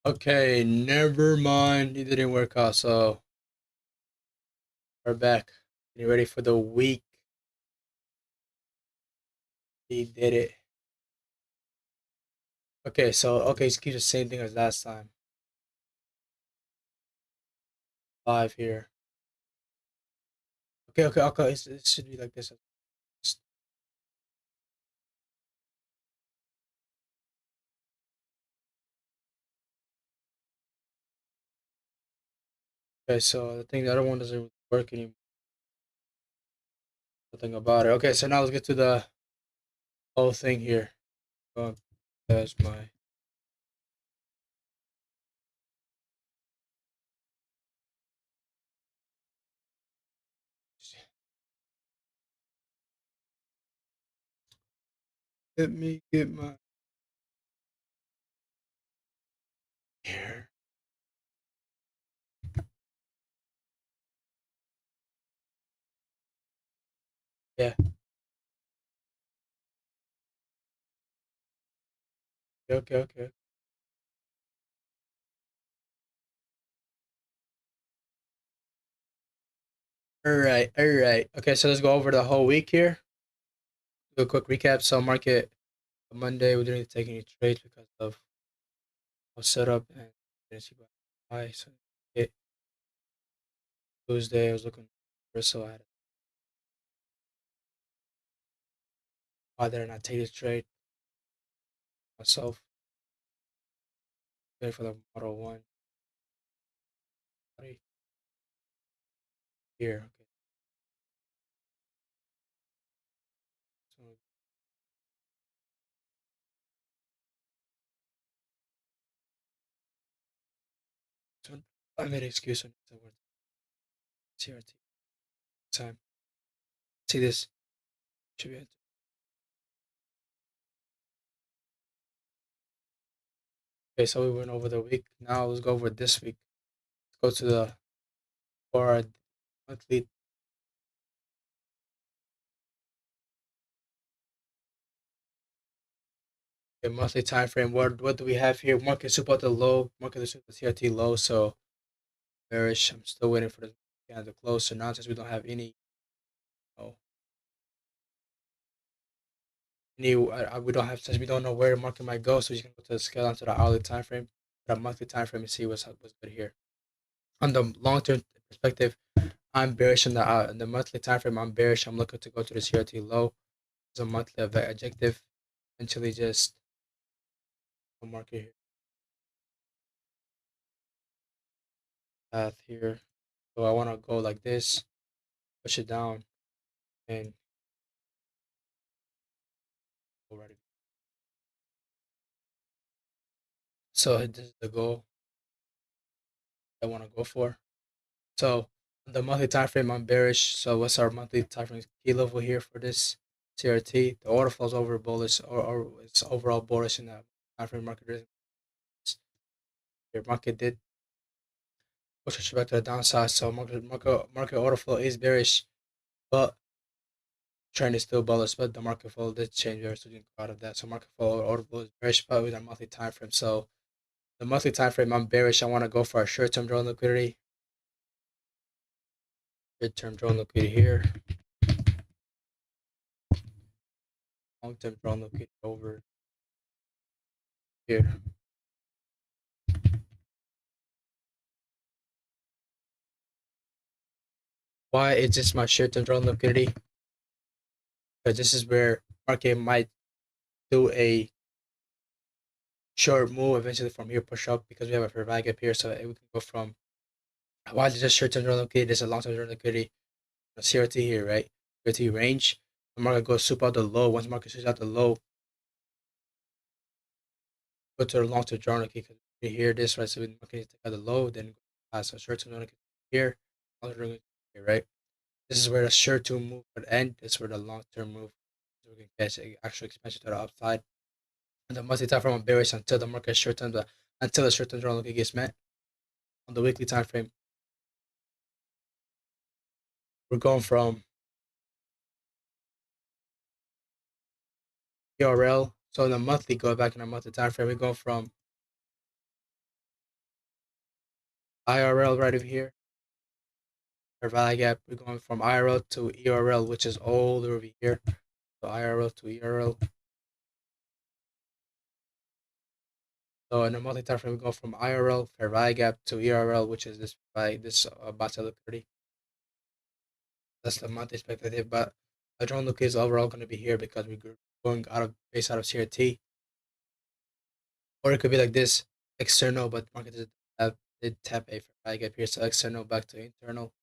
Okay, never mind. It didn't work out, so we're back. Getting ready for the week. He did it. Okay, so it's keep the same thing as last time. Live here. Okay. It should be like this. Okay, so I think the other one doesn't work anymore. Nothing about it. Okay, so now let's get to the whole thing here. There's my let me get my here. Yeah. Okay. All right. Okay, so let's go over the whole week here. Do a quick recap. So market Monday we didn't take any trades because of setup and didn't see buy. So it Tuesday I was looking for so I had why did I not take this trade myself? Wait for the model one right here. Okay. So, so I made an excuse on the word CRT time. See this should be it. Okay, so we went over the week. Now let's go over this week. Let's go to the for our monthly. Okay, monthly time frame. What do we have here? Market support the low. Market support the CRT low. So bearish. I'm still waiting for the to close. So now since we don't have any, oh, we don't have since we don't know where the market might go. So you can go to the scale onto the hourly time frame, the monthly time frame, and see what's good here. On the long term perspective, I'm bearish on the monthly time frame. I'm bearish. I'm looking to go to the CRT low as a monthly objective. Eventually, just the market here, path here. So I want to go like this, push it down, and go right. So this is the goal I want to go for. So the monthly time frame, I'm bearish. So what's our monthly time frame key level here for this CRT? The order flows over bullish, or it's overall bullish in the time frame market. Your market did push it back to the downside. So market order flow is bearish, but trend is still bullish. But the market flow did change bearish, so you can go out of that. So market flow order flow is bearish, but with a monthly time frame. So the monthly time frame, I'm bearish. I want to go for a short term drawn liquidity. Short term drawn liquidity here. Long term drawn liquidity over here. Why is this my short term drawn liquidity? Because this is where market might do a short move eventually from here, push up because we have a provide gap here. So we can go from why is this short term drawn liquidity? This is a long term drawn liquidity. CRT here, right? CRT range. The market goes super out the low. Once market shoots out the low, go to the long term drawn liquidity. You hear this, right? So the market take out the low, then so short term drawn liquidity here, long term here, right? This is where the short term move would end. This is where the long term move we can catch actual expansion to the upside. And the monthly time frame on bearish until the market short term until the short term drawn liquidity gets met. On the weekly time frame, we're going from ERL. So in the monthly, go back in the monthly time frame, we go from IRL right over here. Fair value gap. We're going from IRL to EURL, which is all over here. So IRL to EURL. So in the monthly time frame, we go from IRL fair value gap to ERL, which is this basket liquidity. That's the monthly expectative. But the drone look is overall going to be here because we're going out of base out of CRT, or it could be like this external, but market did tap a fair value gap here, so external back to internal,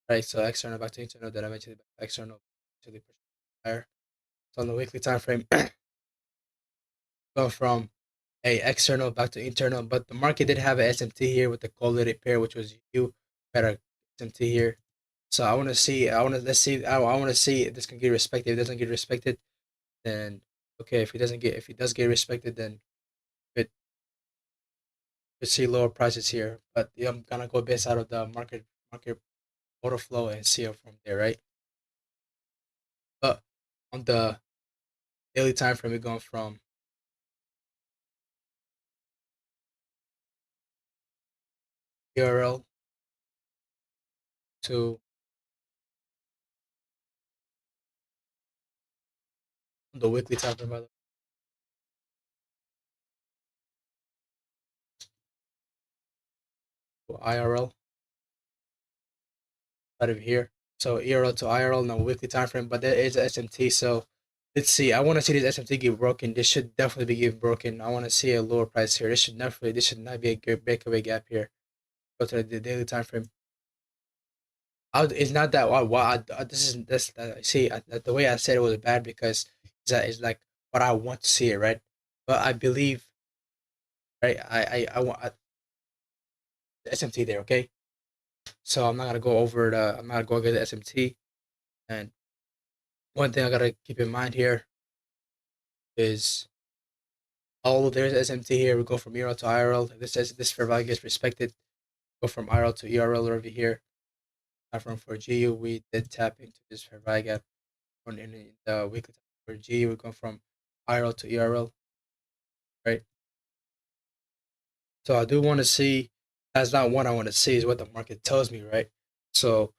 right? So external back to internal, then eventually back to external, eventually push higher. So on the weekly time frame, go from a external back to internal, but the market did have a SMT here with the correlated pair, which was you had a SMT here. So I want to see. Let's see. I want to see if this can get respected. If it doesn't get respected, then okay. If it does get respected, then it could see lower prices here. But yeah, I'm gonna go based out of the market order flow and see it from there, right? But on the daily time frame, we're going from URL to the weekly time frame, by the way, IRL out of here. So ERL to IRL no weekly time frame, but there is a SMT. So let's see. I want to see this SMT get broken. This should definitely be getting broken. I want to see a lower price here. This should not be a good breakaway gap here. Go to the daily time frame. It's not that this is this see the way I said it was bad because it's like what I want to see it, right? But I believe, right, I want the SMT there, okay? So I'm not gonna go over the SMT. And one thing I gotta keep in mind here is there's SMT here. We go from ERL to IRL. This says this fair value gets respected. Go from IRL to ERL over here. From for GU, we did tap into this fair value gap in the weekly time. For GU, we go from IRL to ERL, right? So I do want to see. That's not what I want to see. Is what the market tells me, right? So,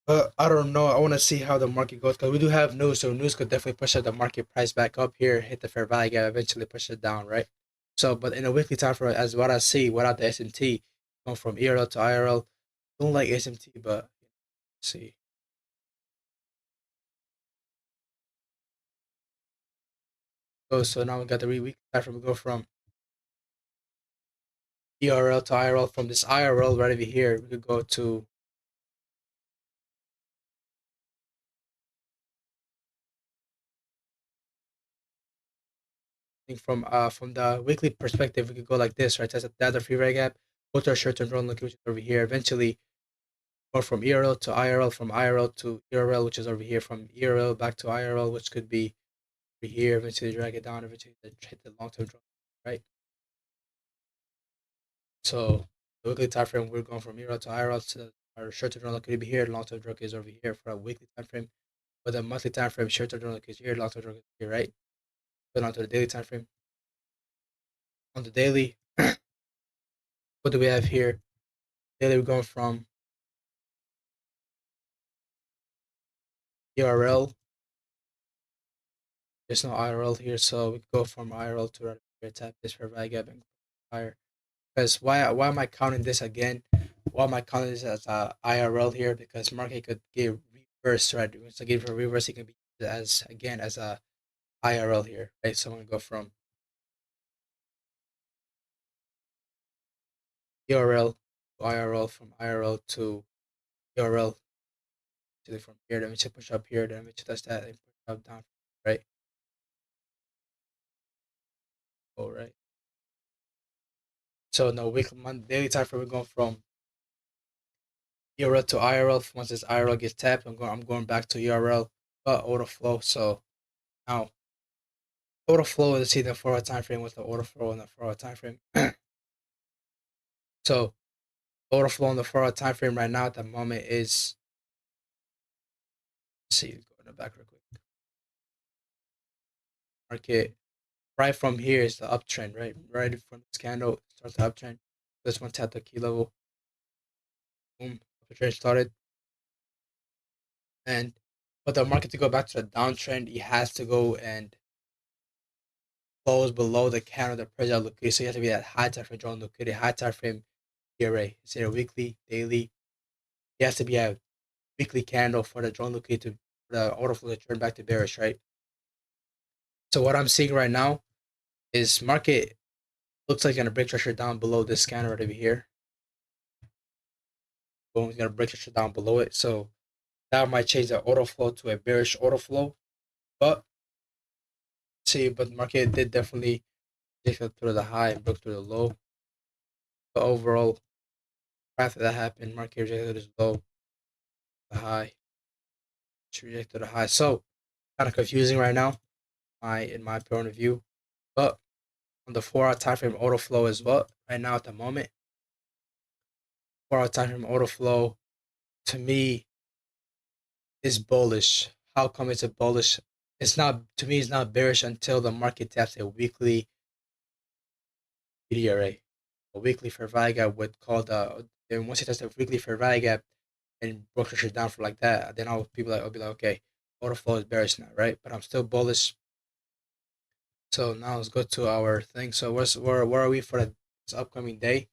but I don't know. I want to see how the market goes because we do have news, so news could definitely push up the market price back up here, hit the fair value gap, eventually push it down, right? So, but in a weekly time frame, as what I see, without the SMT, going from ERL to IRL, don't like SMT, but see. So now we got the weekly time frame. We go from ERL to IRL. From this IRL right over here, we could go to I think from the weekly perspective, we could go like this, right? That's a free rate gap. Go to our short term drone location over here. Eventually, or from ERL to IRL, from IRL to ERL, which is over here, from ERL back to IRL, which could be over here. Eventually, drag it down. Eventually, hit the long term drone, right? So the weekly time frame, we're going from ERL to IRL to our short term drone could be here. Long term drone is over here for a weekly time frame. But the monthly time frame, short term drone is here. Long term drone is here, right? But on to the daily time frame. On the daily, what do we have here? Daily, we're going from ERL. There's no IRL here, so we go from IRL to right here, tap this for value gap and higher. Because why am I counting this again? Why am I counting this as a IRL here? Because market could get reversed, right? So give a reverse, it can be as again as a IRL here, right? So I'm gonna go from ERL to IRL, from IRL to ERL, from here, then we should push up here, then we should touch that and push up down, right? All right. So no weekly, month, daily time frame, we're going from ERL to IRL. Once this IRL gets tapped, I'm going back to ERL, order flow. So now order flow is see the 4 hour time frame with the order flow in the 4 hour time frame. So order flow in the 4 hour time frame right now at the moment is, let's see, go in the back real quick. Market right from here is the uptrend, right? Right from this candle starts the uptrend. This one tap the key level. boom, the trade started. And for the market to go back to the downtrend, it has to go and close below the candle that presses out liquidity. So you have to be at high time frame drawing liquidity, high time frame ERA. It's either weekly, daily. It has to be a weekly candle for the drawing liquidity to for the order flow to turn back to bearish, right? So what I'm seeing right now is market looks like gonna break pressure down below this scanner right over here. Boom, it's gonna break pressure down below it. So that might change the order flow to a bearish order flow. But but the market did definitely take it through the high and broke through the low. But overall, after that happened, market rejected this low, the high, rejected the high. So kind of confusing right now, in my point of view. But on the 4-hour time frame, order flow is what right now at the moment. 4-hour time frame order flow to me is bullish. How come it's a bullish? It's not, to me. It's not bearish until the market taps a weekly PDRA, a weekly fair value gap would call the. Then once it tests the weekly fair value gap and broke shit down for like that, then I'll be like, okay, order flow is bearish now, right? But I'm still bullish. So now let's go to our thing. So where are we for this upcoming day?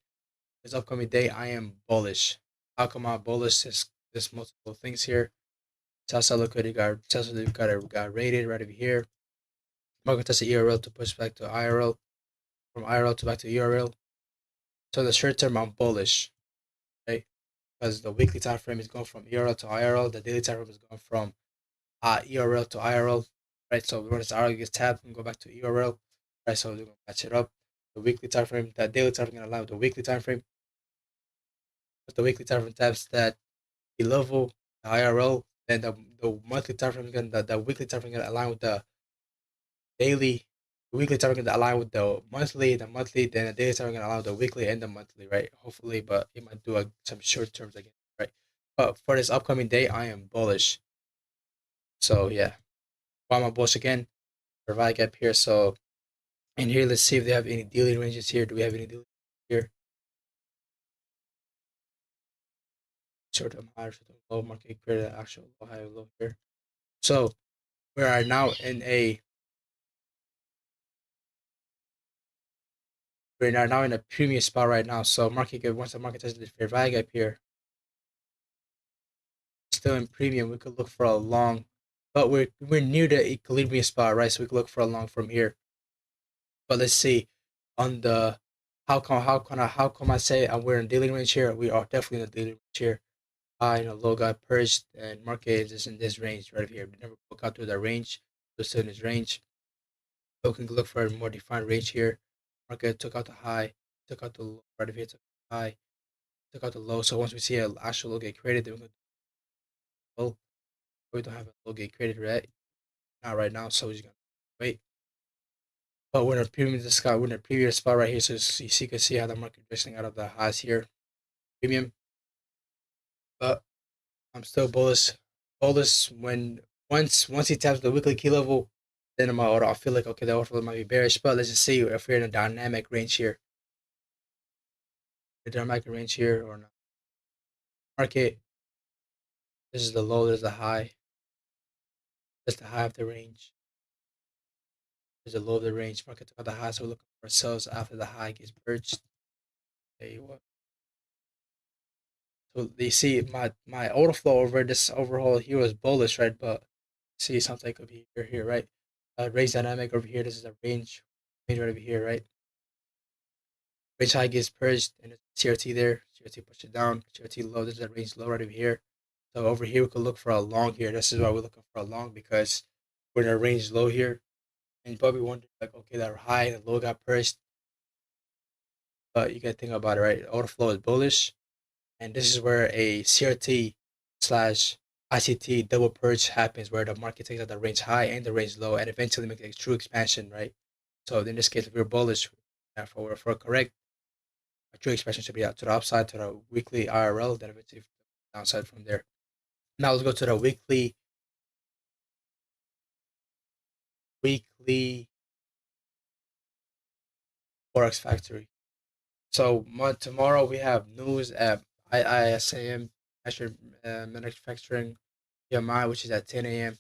This upcoming day, I am bullish. How come I'm bullish? There's multiple things here. Tesla liquidity got rated right over here. Market tested EURL to push back to IRL, from IRL to back to EURL. So the short term, I'm bullish, right? Because the weekly time frame is going from EURL to IRL. The daily time frame is going from EURL to IRL, right? So when this IRL gets tapped, we can go back to EURL, right? So we're gonna match it up. The weekly time frame, the daily time frame gonna align with the weekly time frame. If the weekly time frame taps that level, the IRL, then the monthly time frame is gonna the weekly time frame is gonna align with the daily. The weekly time frame gonna align with the monthly, then the daily time frame gonna align with the weekly and the monthly, right? Hopefully, but it might do some short terms again, right? But for this upcoming day, I am bullish. So yeah, why am I bullish again? Provide gap here. So in here, let's see if they have any dealing ranges here. Do we have any dealing here? Short term high, short term low, market created an actual low, high, low here. So we are now in a we're now in a premium spot right now. So market gap, once the market tested the fair value gap here, still in premium. We could look for a long, but we're near the equilibrium spot, right? So we could look for a long from here. But let's see on the how come I say we're in dealing range here? We are definitely in the dealing range here. Low got purged and market is in this range right here. We never broke out through the range, still in this range. So we can look for a more defined range here. Market took out the high, took out the low right here, took out the high, took out the low. So once we see an actual low get created, then we're going to low. We don't have a low get created right not right now, so we're just gonna wait. But we're in a premium we're in a previous spot right here, so you can see how the market drifting out of the highs here. Premium. But I'm still bullish. Bullish when once he taps the weekly key level, then my order, I feel like okay, the order might be bearish. But let's just see if we're in a dynamic range here. A dynamic range here or not. Market. This is the low, there's the high. That's the high of the range. There's the low of the range. Market took out the high, so we're looking for ourselves after the high gets purged. Tell you what. So you see my order flow over this overall here was bullish, right? But see something over here, right? Range dynamic over here. This is a range right over here, right? Range high gets purged and it's CRT there. CRT push it down. CRT low. This is a range low right over here. So over here we could look for a long here. This is why we're looking for a long because we're in a range low here. And you probably wonder like, okay, that high and low got purged. But you gotta think about it, right? Order flow is bullish. And this is where a CRT slash ICT double purge happens, where the market takes out the range high and the range low, and eventually make a true expansion, right? So in this case, if we're bullish, if we're correct, a true expansion should be out to the upside to the weekly IRL, then eventually downside from there. Now let's go to the weekly Forex Factory. So tomorrow we have news at ISAM, National Manufacturing PMI, which is at 10 a.m.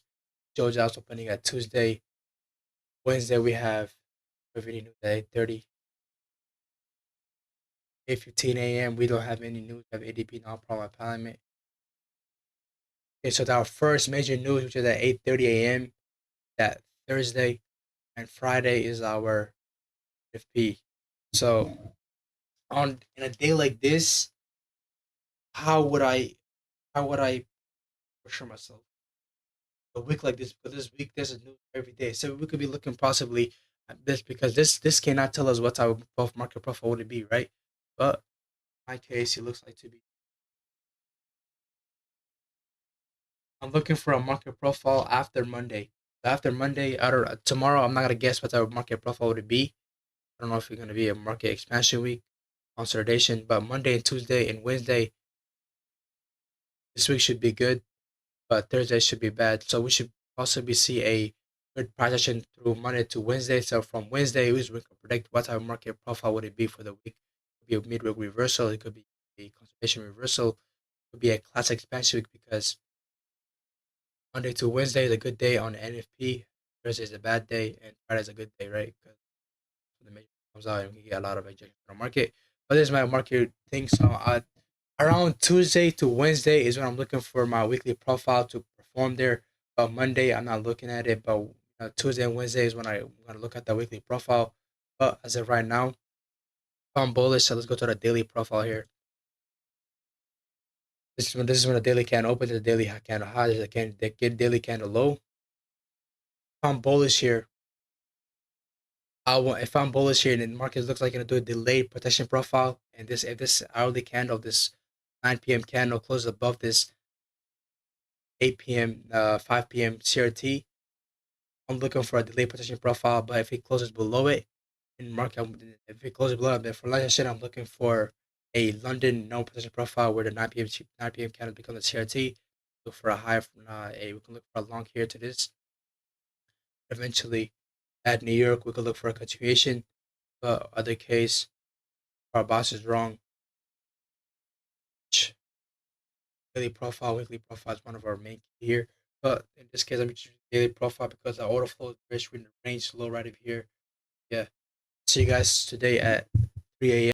Dow Jones opening at Tuesday. Wednesday we have everything news at 8:30. 8:15 a.m. We don't have any news. We have ADP non-problem parliament. Okay, so our first major news, which is at 8:30 a.m. that Thursday, and Friday is our FP. So on in a day like this, how would I how would I pressure myself? A week like this, because this week there's a news every day, so we could be looking possibly at this because this cannot tell us what our both market profile would be, right? But in my case, it looks like to be. I'm looking for a market profile after Monday. After Monday, I don't tomorrow. I'm not gonna guess what our market profile would be. I don't know if it's gonna be a market expansion week, consolidation, but Monday and Tuesday and Wednesday this week should be good, but Thursday should be bad. So we should possibly see a good price action through Monday to Wednesday. So from Wednesday, we can predict what our market profile would it be for the week. It could be a midweek reversal. It could be a consolidation reversal. It could be a classic expansion week because Monday to Wednesday is a good day on the NFP. Thursday is a bad day, and Friday is a good day, right? Because the major comes out and we get a lot of injection in the market. But this is my market thing. So around Tuesday to Wednesday is when I'm looking for my weekly profile to perform there. But Monday, I'm not looking at it. But Tuesday and Wednesday is when I'm gonna look at the weekly profile. But as of right now, I'm bullish. So let's go to the daily profile here. This is when the daily candle opens, the daily candle high, the daily candle low. If I'm bullish here, if I'm bullish here and the market looks like it's gonna do a delayed protection profile, and this if this hourly candle, this 9 p.m. candle closes above this 8 p.m. 5 p.m. CRT, I'm looking for a delayed protection profile. But if it closes below it in market, if it closes below it, then for like I said, I'm looking for a London no protection profile where the 9 p.m. candle becomes a CRT. Look for a high from we can look for a long here to this. Eventually, at New York, we could look for a continuation. But other case, our boss is wrong. Daily profile, weekly profile is one of our main key here. But in this case, I'm using daily profile because the order flow is very range low right over here. Yeah. See you guys today at 3 a.m.